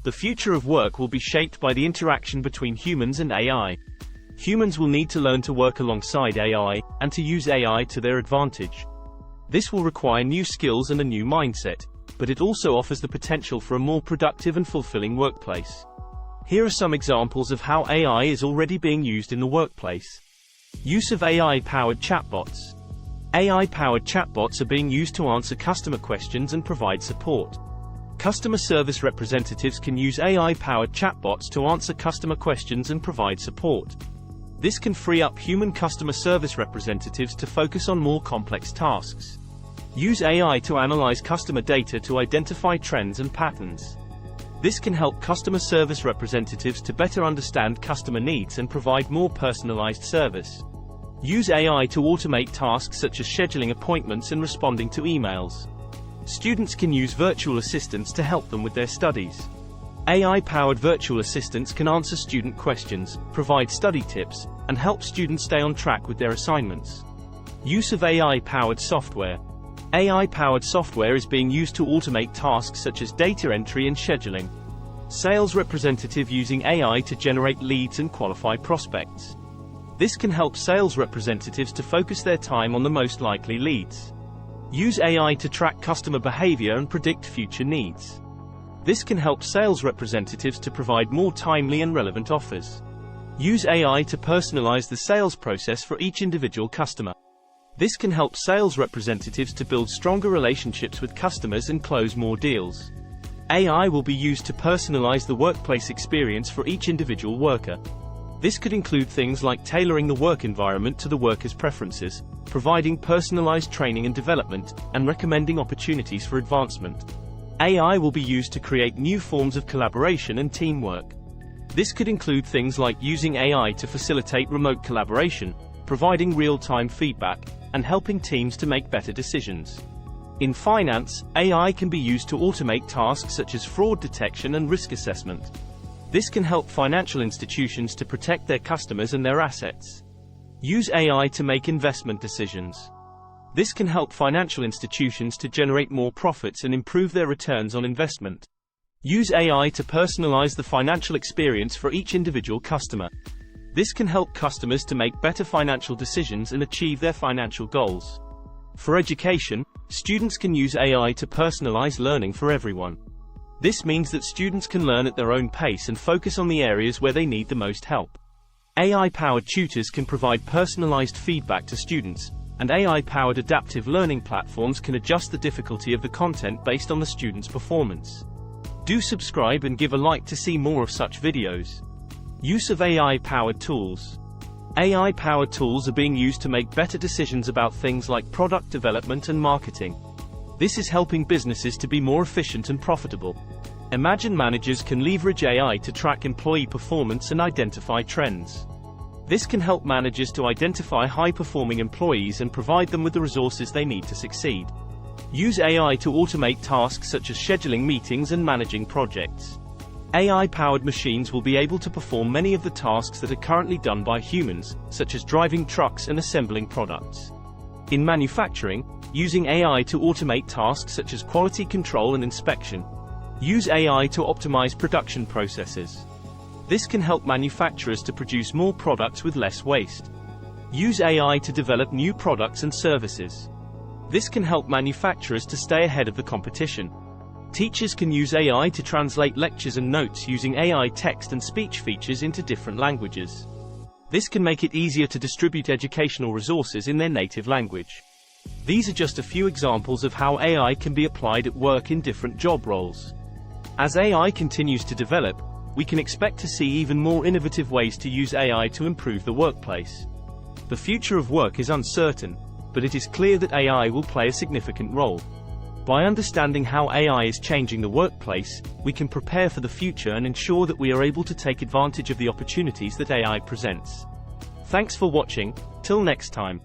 The future of work will be shaped by the interaction between humans and AI. Humans will need to learn to work alongside AI, and to use AI to their advantage. This will require new skills and a new mindset, but it also offers the potential for a more productive and fulfilling workplace. Here are some examples of how AI is already being used in the workplace. Use of AI-powered chatbots. AI-powered chatbots are being used to answer customer questions and provide support. Customer service representatives can use AI-powered chatbots to answer customer questions and provide support. This can free up human customer service representatives to focus on more complex tasks. Use AI to analyze customer data to identify trends and patterns. This can help customer service representatives to better understand customer needs and provide more personalized service. Use AI to automate tasks such as scheduling appointments and responding to emails. Students can use virtual assistants to help them with their studies. AI-powered virtual assistants can answer student questions, provide study tips, and help students stay on track with their assignments. Use of AI-powered software. AI-powered software is being used to automate tasks such as data entry and scheduling. Sales representative using AI to generate leads and qualify prospects. This can help sales representatives to focus their time on the most likely leads. Use AI to track customer behavior and predict future needs. This can help sales representatives to provide more timely and relevant offers. Use AI to personalize the sales process for each individual customer. This can help sales representatives to build stronger relationships with customers and close more deals. AI will be used to personalize the workplace experience for each individual worker. This could include things like tailoring the work environment to the worker's preferences, providing personalized training and development, and recommending opportunities for advancement. AI will be used to create new forms of collaboration and teamwork. This could include things like using AI to facilitate remote collaboration, providing real-time feedback, and helping teams to make better decisions. In finance, AI can be used to automate tasks such as fraud detection and risk assessment. This can help financial institutions to protect their customers and their assets. Use AI to make investment decisions. This can help financial institutions to generate more profits and improve their returns on investment. Use AI to personalize the financial experience for each individual customer. This can help customers to make better financial decisions and achieve their financial goals. For education, students can use AI to personalize learning for everyone. This means that students can learn at their own pace and focus on the areas where they need the most help. AI-powered tutors can provide personalized feedback to students, and AI-powered adaptive learning platforms can adjust the difficulty of the content based on the student's performance. Do subscribe and give a like to see more of such videos. Use of AI-powered tools. AI-powered tools are being used to make better decisions about things like product development and marketing. This is helping businesses to be more efficient and profitable. Imagine managers can leverage AI to track employee performance and identify trends. This can help managers to identify high-performing employees and provide them with the resources they need to succeed. Use AI to automate tasks such as scheduling meetings and managing projects. AI-powered machines will be able to perform many of the tasks that are currently done by humans, such as driving trucks and assembling products. In manufacturing, using AI to automate tasks such as quality control and inspection. Use AI to optimize production processes. This can help manufacturers to produce more products with less waste. Use AI to develop new products and services. This can help manufacturers to stay ahead of the competition. Teachers can use AI to translate lectures and notes using AI text and speech features into different languages. This can make it easier to distribute educational resources in their native language. These are just a few examples of how AI can be applied at work in different job roles. As AI continues to develop, we can expect to see even more innovative ways to use AI to improve the workplace. The future of work is uncertain, but it is clear that AI will play a significant role. By understanding how AI is changing the workplace, we can prepare for the future and ensure that we are able to take advantage of the opportunities that AI presents. Thanks for watching. Till next time.